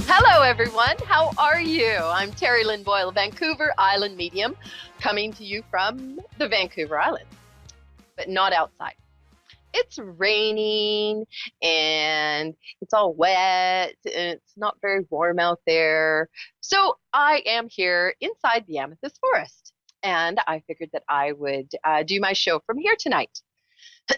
Hello, everyone. How are you? I'm Terry Lynn Boyle, Vancouver Island medium, coming to you from the Vancouver Island, but not outside. It's raining and it's all wet and it's not very warm out there. So I am here inside the Amethyst Forest, and I figured that I would do my show from here tonight.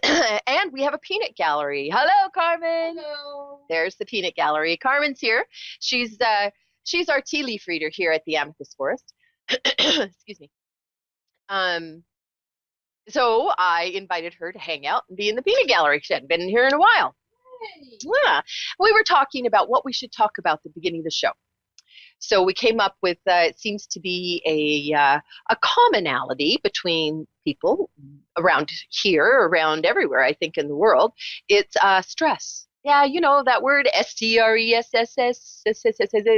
And we have a peanut gallery. Hello, Carmen. Hello. There's the peanut gallery. Carmen's here. She's our tea leaf reader here at the Amethyst Forest. Excuse me. Um, so I invited her to hang out and be in the peanut gallery. She hadn't been in here in a while. Hey. Yeah. We were talking about what we should talk about at the beginning of the show. So we came up with it seems to be a commonality between people around here, around everywhere, I think, in the world. It's stress. Yeah, you know that word stress,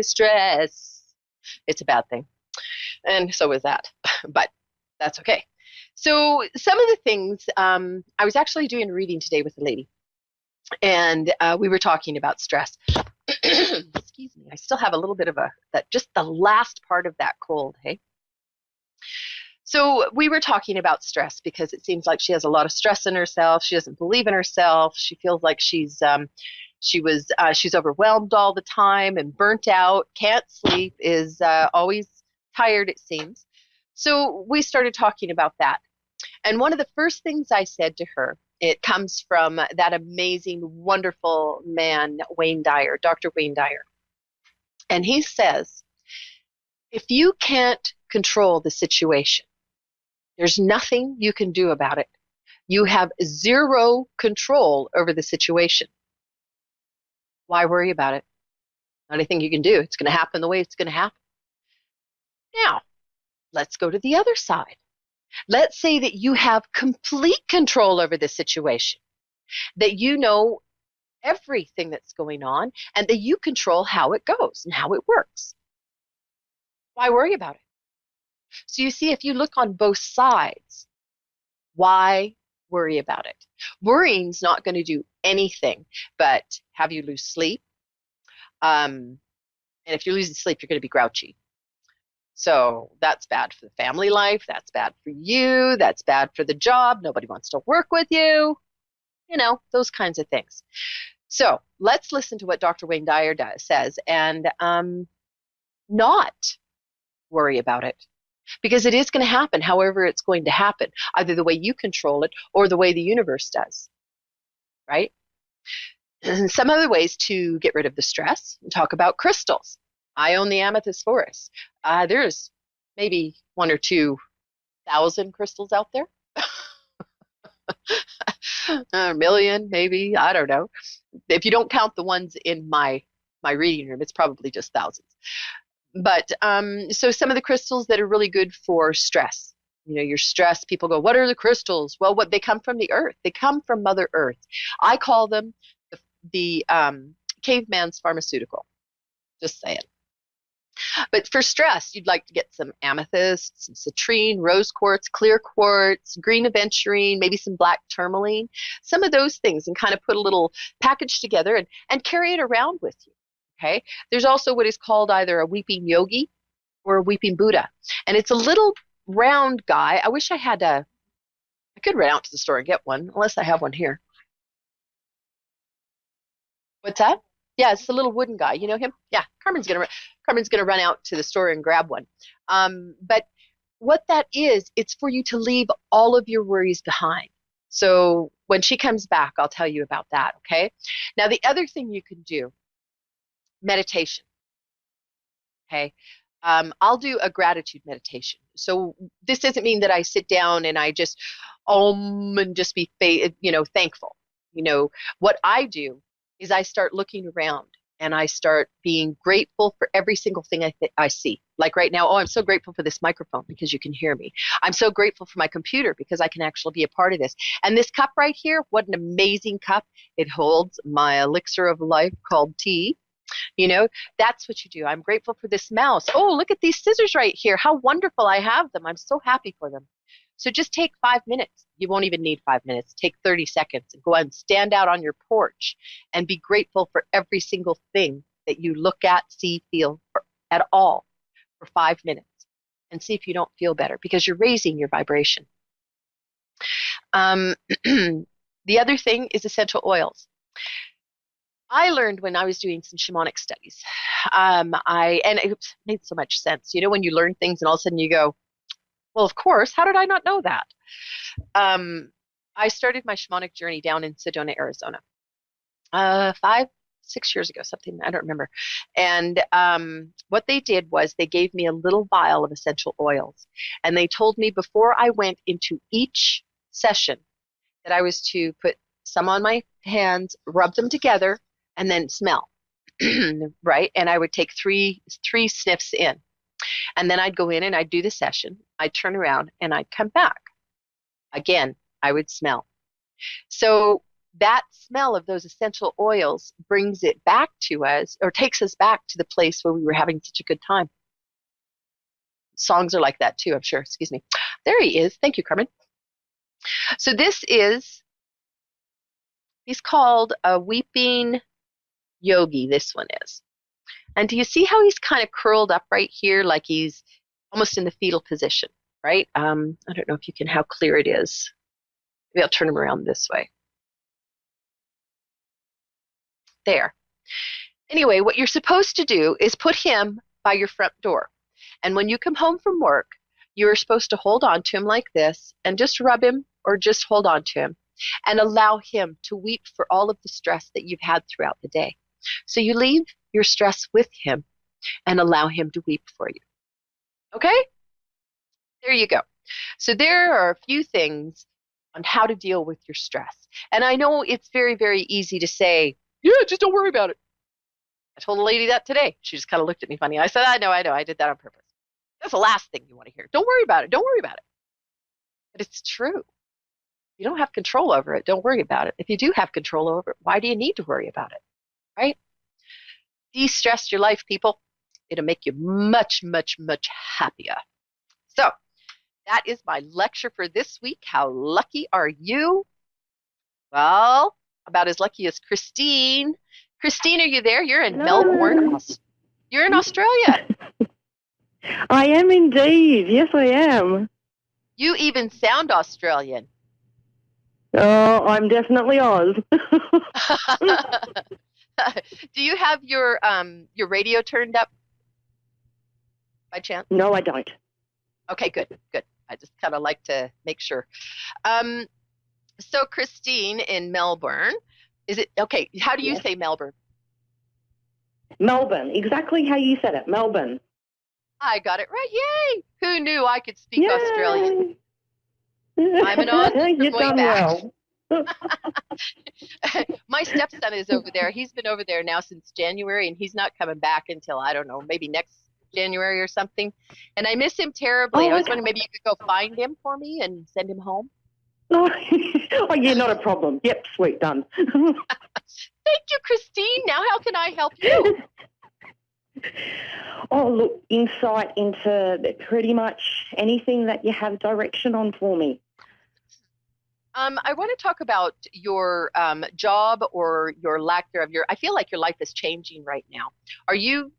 stress. It's a bad thing, and so is that, but that's okay. So some of the things I was actually doing a reading today with a lady, and we were talking about stress. Excuse me, I still have a little bit of that, just the last part of that cold, hey? So we were talking about stress because it seems like she has a lot of stress in herself. She doesn't believe in herself. She feels like she's overwhelmed all the time and burnt out, can't sleep, is always tired, it seems. So we started talking about that. And one of the first things I said to her, it comes from that amazing, wonderful man, Wayne Dyer, Dr. Wayne Dyer. And he says, if you can't control the situation, there's nothing you can do about it. You have zero control over the situation. Why worry about it? Not anything you can do. It's going to happen the way it's going to happen. Now, let's go to the other side. Let's say that you have complete control over the situation, that you know everything that's going on, and that you control how it goes and how it works. Why worry about it? So you see, if you look on both sides, why worry about it? Worrying's not going to do anything but have you lose sleep. And if you're losing sleep, you're going to be grouchy. So that's bad for the family life. That's bad for you. That's bad for the job. Nobody wants to work with you. You know, those kinds of things. So let's listen to what Dr. Wayne Dyer says and not worry about it. Because it is going to happen however it's going to happen, either the way you control it or the way the universe does, right? And some other ways to get rid of the stress, talk about crystals. I own the Amethyst Forest. There's maybe 1,000 or 2,000 crystals out there. A million, maybe, I don't know. If you don't count the ones in my reading room, it's probably just thousands. But so some of the crystals that are really good for stress. You know, your stress, people go, what are the crystals? Well, what they come from the earth. They come from Mother Earth. I call them the caveman's pharmaceutical. Just saying. But for stress, you'd like to get some amethyst, some citrine, rose quartz, clear quartz, green aventurine, maybe some black tourmaline, some of those things, and kind of put a little package together and carry it around with you. Okay. There's also what is called either a weeping yogi or a weeping Buddha. And it's a little round guy. I wish I could run out to the store and get one, unless I have one here. What's that? Yeah, it's the little wooden guy. You know him? Yeah, Carmen's gonna run out to the store and grab one. But what that is, it's for you to leave all of your worries behind. So when she comes back, I'll tell you about that. Okay. Now the other thing you can do, meditation. Okay. I'll do a gratitude meditation. So this doesn't mean that I sit down and I just and just be thankful. You know, what I do is I start looking around and I start being grateful for every single thing I see. Like right now, oh, I'm so grateful for this microphone because you can hear me. I'm so grateful for my computer because I can actually be a part of this. And this cup right here, what an amazing cup. It holds my elixir of life called tea. You know, that's what you do. I'm grateful for this mouse. Oh, look at these scissors right here. How wonderful I have them. I'm so happy for them. So just take 5 minutes. You won't even need 5 minutes. Take 30 seconds and go out and stand out on your porch and be grateful for every single thing that you look at, see, feel at all for 5 minutes and see if you don't feel better because you're raising your vibration. Um, the other thing is essential oils. I learned when I was doing some shamanic studies. And it made so much sense. You know, when you learn things and all of a sudden you go, well, of course, how did I not know that? Um, I started my shamanic journey down in Sedona, Arizona, 5, 6 years ago, something, I don't remember. And what they did was they gave me a little vial of essential oils. And they told me before I went into each session that I was to put some on my hands, rub them together, and then smell. Right? And I would take three sniffs in. And then I'd go in and I'd do the session. I'd turn around and I'd come back. Again, I would smell. So that smell of those essential oils brings it back to us or takes us back to the place where we were having such a good time. Songs are like that too, I'm sure. Excuse me. There he is. Thank you, Carmen. So he's called a weeping yogi, this one is. And do you see how he's kind of curled up right here, like he's almost in the fetal position, right? I don't know if you can, how clear it is. Maybe I'll turn him around this way. There. Anyway, what you're supposed to do is put him by your front door. And when you come home from work, you're supposed to hold on to him like this and just rub him or just hold on to him and allow him to weep for all of the stress that you've had throughout the day. So you leave your stress with him and allow him to weep for you. Okay? There you go. So there are a few things on how to deal with your stress. And I know it's very, very easy to say, yeah, just don't worry about it. I told a lady that today. She just kind of looked at me funny. I said, I know. I did that on purpose. That's the last thing you want to hear. Don't worry about it. Don't worry about it. But it's true. You don't have control over it. Don't worry about it. If you do have control over it, why do you need to worry about it? Right? De-stress your life, people. It'll make you much, much, much happier. So that is my lecture for this week. How lucky are you? Well, about as lucky as Christine. Christine, are you there? You're in Melbourne. You're in Australia. I am indeed. Yes, I am. You even sound Australian. Oh, I'm definitely Oz. Do you have your radio turned up by chance? No, I don't. Okay, good. I just kind of like to make sure. So Christine in Melbourne, is it okay? How do you say Melbourne? Melbourne, exactly how you said it, Melbourne. I got it right. Yay! Who knew I could speak Yay! Australian? I'm an Aussie from way back. Well. My stepson is over there. He's been over there now since January, and he's not coming back until, I don't know, maybe next January or something. And I miss him terribly. I was wondering maybe you could go find him for me and send him home. Oh, yeah, not a problem. Yep, sweet, done. Thank you, Christine. Now how can I help you? Oh, look, insight into pretty much anything that you have direction on for me. I want to talk about your job or your lack thereof. I feel like your life is changing right now. Are you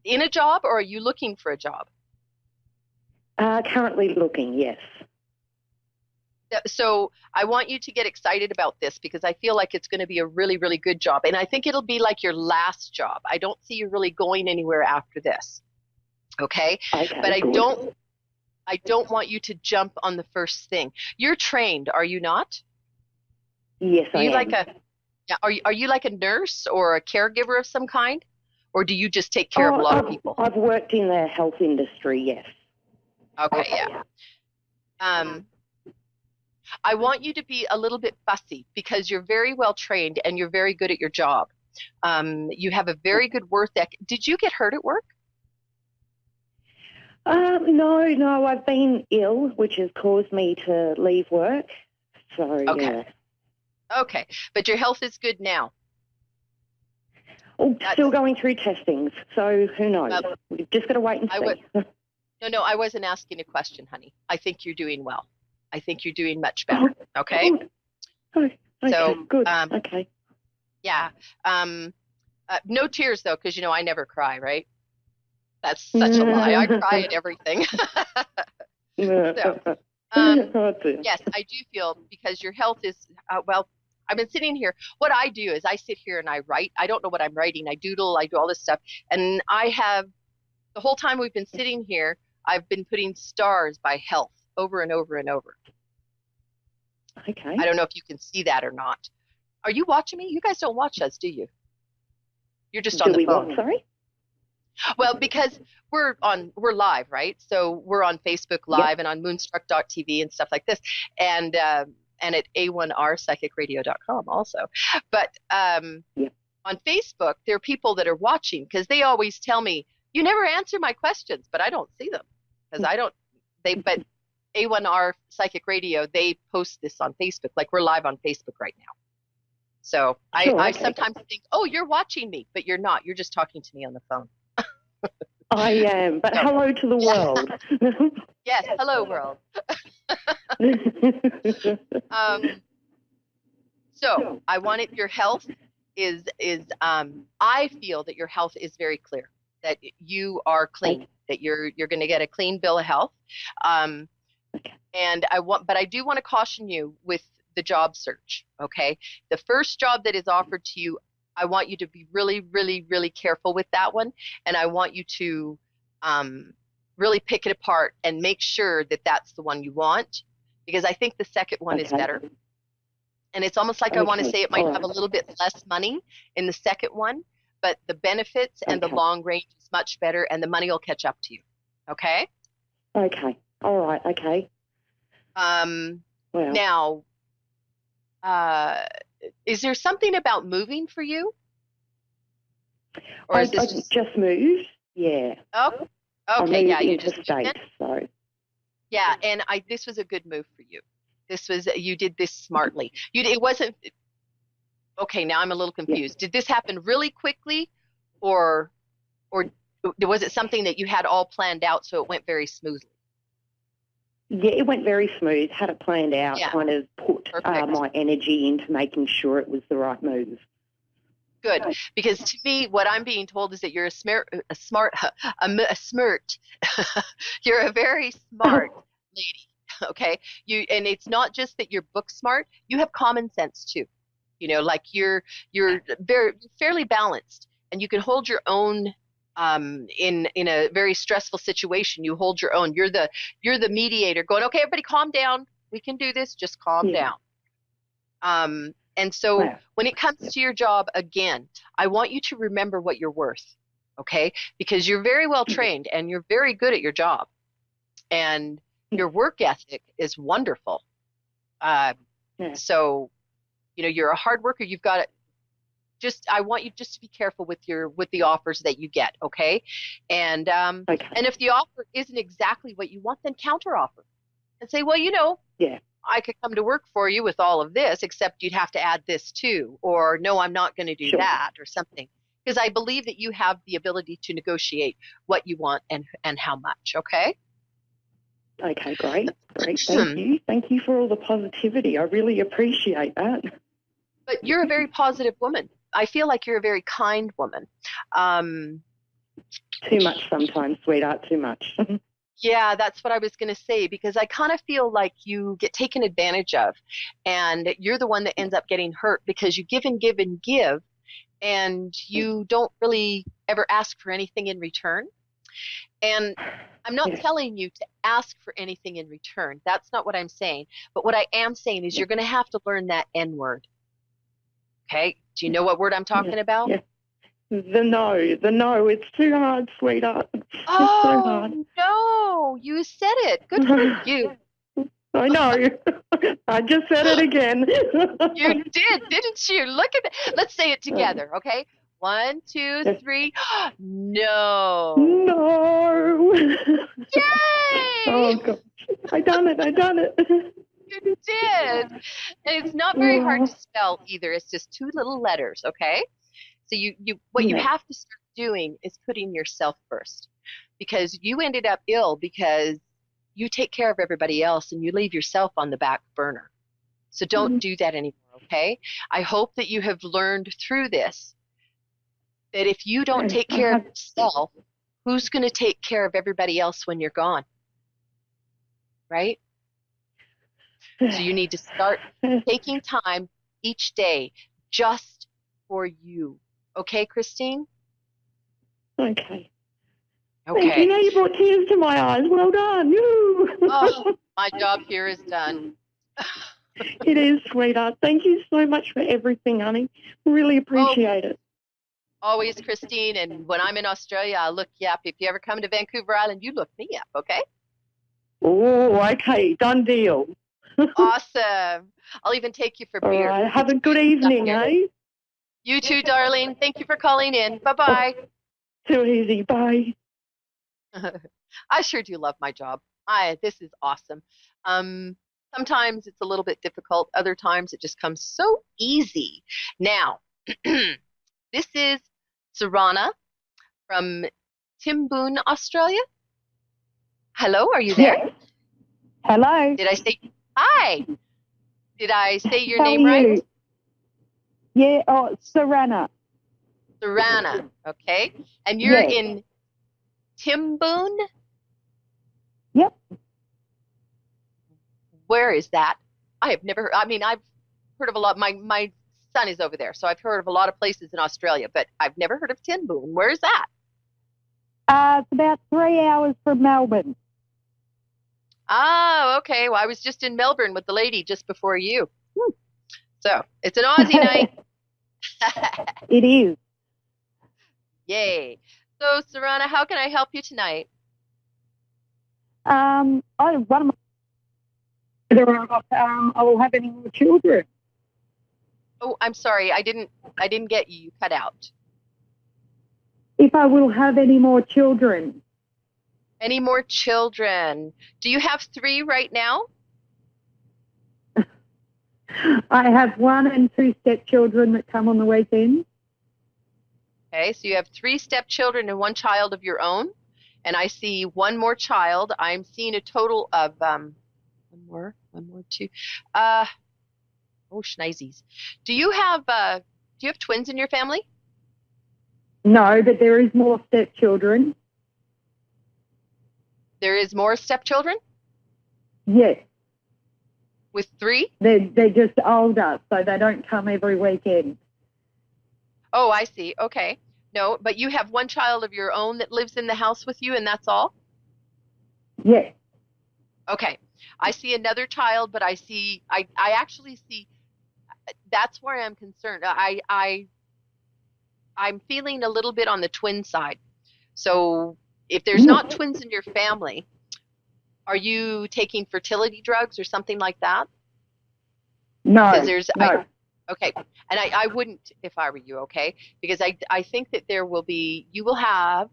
in a job or are you looking for a job? Currently looking, yes. So I want you to get excited about this because I feel like it's going to be a really, really good job. And I think it'll be like your last job. I don't see you really going anywhere after this. Okay? But I don't want you to jump on the first thing. You're trained, are you not? Yes, I am. Are you like a nurse or a caregiver of some kind? Or do you just take care of a lot of people? I've worked in the health industry, yes. Okay, yeah. I want you to be a little bit fussy because you're very well trained and you're very good at your job. You have a very good work ethic. Did you get hurt at work? No, I've been ill, which has caused me to leave work. So, okay. Yeah. Okay, but your health is good now. Oh, still going through testings, so who knows? We've just got to wait and see. No, I wasn't asking a question, honey. I think you're doing well. I think you're doing much better. Okay? Oh, okay, so, good. Okay. Yeah. No tears though, because I never cry, right? That's such a lie. I cry at everything. So, um, Oh, dear. yes, I do feel because your health is, well, I've been sitting here. What I do is I sit here and I write. I don't know what I'm writing. I doodle, I do all this stuff. And I have, the whole time we've been sitting here, I've been putting stars by health over and over and over. I Okay. don't know if you can see that or not. Are you watching me? You guys don't watch us, do you? You're just on Do the we what, phone. sorry? Well, because we're live, right? So we're on Facebook Yep. Live and on moonstruck.tv and stuff like this. And at a1rpsychicradio.com also. But Yep. on Facebook, there are people that are watching because they always tell me, you never answer my questions, but I don't see them because I don't but A1R Psychic Radio, they post this on Facebook. Like we're live on Facebook right now. So Sure, I okay. sometimes think, oh, you're watching me, but you're not. You're just talking to me on the phone. I am, but So, hello to the yeah. world. Yes, hello world. Um, so I wanted your health I feel that your health is very clear, that you are clean, that you're going to get a clean bill of health. Um, and but I do want to caution you with the job search. Okay, the first job that is offered to you, I want you to be really, really, really careful with that one, and I want you to um, really pick it apart and make sure that that's the one you want, because I think the second one is Okay. better. And it's almost like I want to Okay. say it might have a little bit less money in the second one, but the benefits and the Okay. long range is much better, and the money will catch up to you. Okay. Okay. All right. Okay. Well, Now, uh, is there something about moving for you, or I is this just? just moved. Yeah. Oh, I okay, moved yeah, you just moved in? interstate, so. Yeah, and this was a good move for you. You did this smartly. It wasn't okay. Now I'm a little Yeah. confused. Did this happen really quickly, or or was it something that you had all planned out so it went very smoothly? Yeah, it went very smooth. Had it planned out. Yeah, Kind of put perfect. my energy into making sure it was the right move. Good, because to me, what I'm being told is that you're a smirt. You're a very smart lady. Okay, and it's not just that you're book smart. You have common sense too. Like you're very fairly balanced, and you can hold your own. In a very stressful situation, you hold your own. You're the mediator, going, okay, everybody, calm down. We can do this. Just calm Yeah. down. And so Wow. when it comes to your job, again, I want you to remember what you're worth, okay? Because you're very well trained and you're very good at your job, and your work ethic is wonderful. Uh, Yeah. so, you're a hard worker. You've got it. I want you just to be careful with the offers that you get, okay? And Okay. and if the offer isn't exactly what you want, then counter offer and say, well, Yeah. I could come to work for you with all of this, except you'd have to add this too, or no, I'm not going to do Sure. that, or something. Because I believe that you have the ability to negotiate what you want and how much. Okay. Okay, great. Great. Thank you. Thank you for all the positivity. I really appreciate that. But you're a very positive woman. I feel like you're a very kind woman. Um, Too much sometimes, sweetheart, too much. Yeah, that's what I was going to say, because I kind of feel like you get taken advantage of, and you're the one that ends up getting hurt because you give and give and give, and you don't really ever ask for anything in return. And I'm not Yeah. telling you to ask for anything in return. That's not what I'm saying. But what I am saying is you're going to have to learn that N word. Okay? Do you know what word I'm talking about? Yeah. The no, it's too hard, sweetheart. It's so hard. Oh, no, you said it. Good for you. I know. I just said it again. You did, didn't you? Look at that. Let's say it together, okay? 1, 2, 3. No. No. Yay! Oh, gosh. I done it. You did. And it's not very hard to spell either. It's just 2 little letters, okay? So what you have to start doing is putting yourself first, because you ended up ill because you take care of everybody else and you leave yourself on the back burner. So don't do that anymore, okay? I hope that you have learned through this that if you don't Yes, take care of yourself, who's going to take care of everybody else when you're gone? Right? So you need to start taking time each day just for you. Okay, Christine? Okay. Thank you. Okay. Now you brought tears to my eyes. Well done. Yoo. Oh, my job here is done. It is, sweetheart. Thank you so much for everything, honey. Really Oh, appreciate it. always, Christine. And when I'm in Australia, I'll look you up. If you ever come to Vancouver Island, you look me up, okay? Oh, okay. Done deal. Awesome. I'll even take you for All beer. right. Have It's a good beautiful stuff evening, here. eh? You too, darling. Thank you for calling in. Bye-bye. Too easy. Bye. I sure do love my job. This is awesome. Um, Sometimes it's a little bit difficult. Other times it just comes so easy. Now, this is Sarana from Timboon, Australia. Hello, are you there? Yes. Hello. Did I say hi? Did I say your How are name right? you? Yeah. Oh, Sarana. Sarana. Okay. And you're Yes. in Timboon? Yep. Where is that? I have never heard, I mean, I've heard of a lot. My son is over there, so I've heard of a lot of places in Australia, but I've never heard of Timboon. Where is that? It's about 3 hours from Melbourne. Oh, okay. Well, I was just in Melbourne with the lady just before you. So it's an Aussie night. It is. Yay. So, Sarana, how can I help you tonight? I one of my whether I will have any more children. Oh, I'm sorry. I didn't get you. You cut out. If I will have any more children. Any more children? Do you have three right now? I have 1 and 2 stepchildren that come on the weekend. Okay, so you have three stepchildren and one child of your own. And I see one more child. I'm seeing a total of one more, two. Uh, oh, schneisies. Do you have twins in your family? No, but there is more stepchildren. There is more stepchildren Yes, with three? they're just older, so they don't come every weekend. Oh, I see. Okay. No, but you have one child of your own that lives in the house with you, and that's all? Yes. Okay. I see another child, but I actually see that's where I'm concerned. I'm feeling a little bit on the twin side. So if there's not twins in your family, are you taking fertility drugs or something like that? Because No, there's no. okay, and I wouldn't if I were you, okay? Because I think that you will have.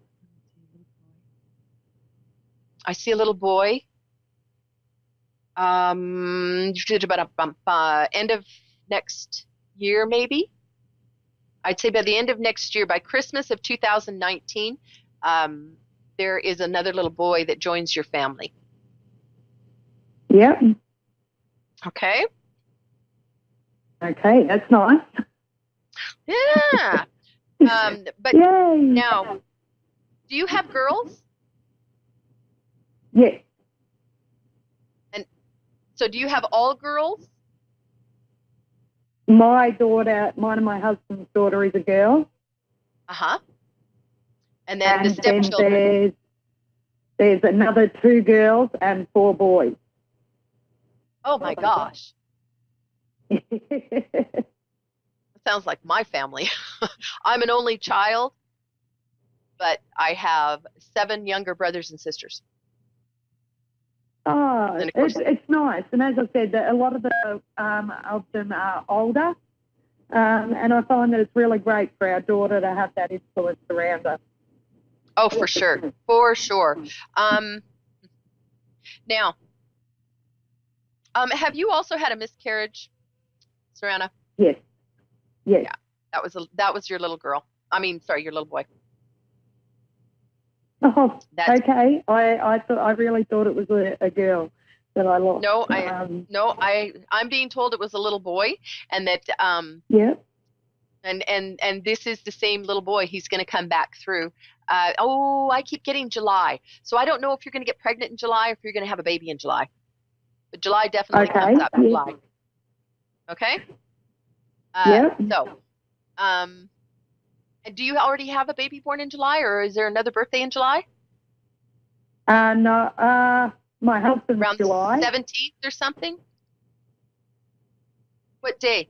I see a little boy. End of next year, maybe. I'd say by the end of next year, by Christmas of 2019, there is another little boy that joins your family. Yep. Okay. Okay, that's nice. Yeah. But Yay. now, do you have girls? Yes. And so do you have all girls? My daughter, mine and my husband's daughter is a girl. Uh-huh. And then the And then stepchildren. there's another 2 girls and 4 boys. Oh my gosh. That sounds like my family. I'm an only child, but I have 7 younger brothers and sisters. Oh, And of course, it's nice. And as I said, a lot of them are older. And I find that it's really great for our daughter to have that influence around her. oh, for sure. For sure. Now, have you also had a miscarriage, Sarana? Yes, yes. Yeah. That was your little girl. I mean, sorry, your little boy. Oh, That's okay. I really thought it was a girl that I lost. no, I'm being told it was a little boy, and that Yeah. And this is the same little boy. He's going to come back through. I keep getting July. So I don't know if you're going to get pregnant in July or if you're going to have a baby in July. But July definitely comes up. Yeah. July. Okay? Yeah. So, do you already have a baby born in July, or is there another birthday in July? No, my husband's Around the July. 17th or something? What day?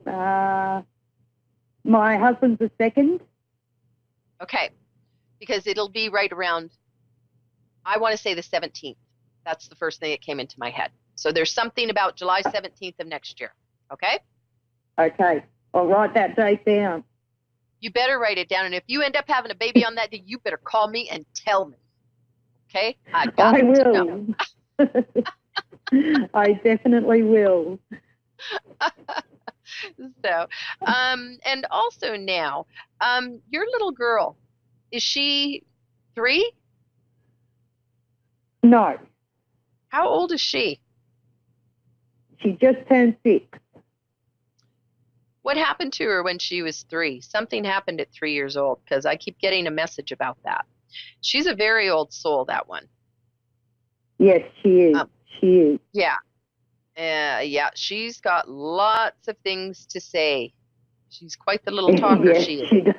My husband's the 2nd. Okay. Because it'll be right around, I want to say the 17th. That's the first thing that came into my head. So there's something about July 17th of next year. Okay? Okay. I'll write that date down. You better write it down. And if you end up having a baby on that day, you better call me and tell me. Okay? I will. I definitely will. So, and also now, your little girl, is she 3? No. How old is she? She just turned 6. What happened to her when she was 3? Something happened at 3 years old, because I keep getting a message about that. She's a very old soul, that one. Yes, she is. She is. Yeah. Yeah, she's got lots of things to say. She's quite the little talker. Yes, she is. She does.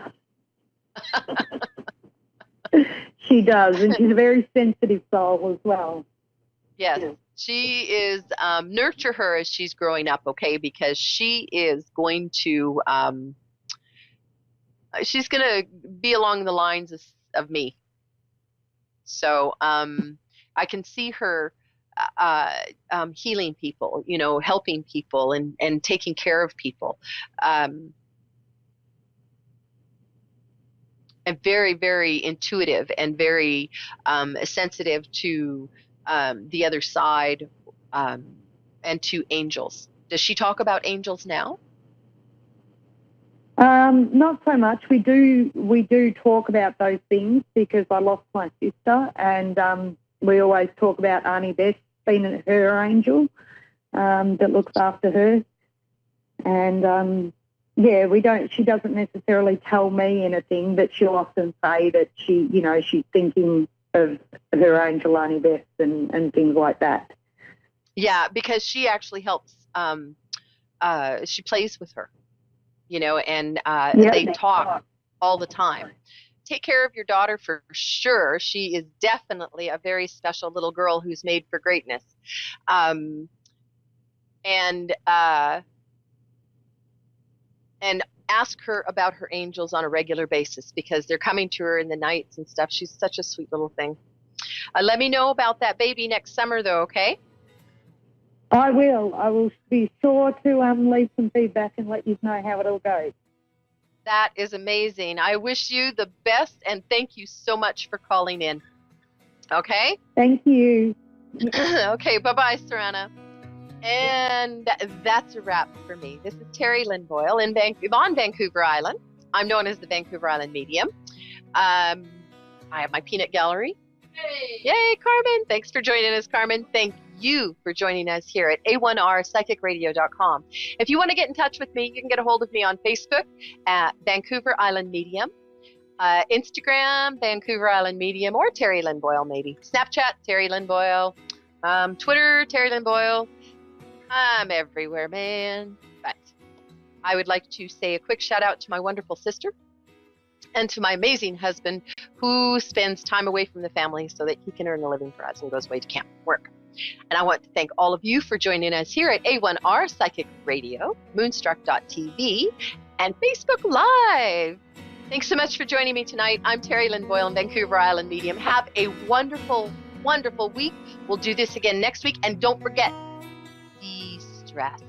She does, and she's a very sensitive soul as well. Yes, she is. Nurture her as she's growing up, okay? Because she is going to, she's going to be along the lines of me. So I can see her healing people, helping people and taking care of people. And very, very intuitive and very sensitive to the other side and to angels. Does she talk about angels now? Not so much. We do talk about those things because I lost my sister, and we always talk about Auntie Beth being her angel that looks after her. And yeah, she doesn't necessarily tell me anything, but she'll often say that she's thinking of her angel Auntie Beth and things like that. Yeah, because she actually helps. She plays with her, and they talk all the time. Take care of your daughter for sure. She is definitely a very special little girl who's made for greatness. And ask her about her angels on a regular basis because they're coming to her in the nights and stuff. She's such a sweet little thing. Let me know about that baby next summer, though, okay? I will. I will be sure to leave some feedback and let you know how it all goes. That is amazing. I wish you the best, and thank you so much for calling in. Okay? Thank you. Okay, bye-bye, Sarana. And that's a wrap for me. This is Terry Lynn Boyle on Vancouver Island. I'm known as the Vancouver Island Medium. I have my peanut gallery. Hey. Yay, Carmen. Thanks for joining us, Carmen. Thank you for joining us here at a1rpsychicradio.com. If you want to get in touch with me, you can get a hold of me on Facebook at Vancouver Island Medium, Instagram, Vancouver Island Medium, or Terry Lynn Boyle maybe. Snapchat, Terry Lynn Boyle. Twitter, Terry Lynn Boyle. I'm everywhere, man. But I would like to say a quick shout out to my wonderful sister and to my amazing husband who spends time away from the family so that he can earn a living for us and goes away to camp work. And I want to thank all of you for joining us here at A1R Psychic Radio, Moonstruck.tv, and Facebook Live. Thanks so much for joining me tonight. I'm Terry Lynn Boyle in Vancouver Island Medium. Have a wonderful, wonderful week. We'll do this again next week. And don't forget, de-stress.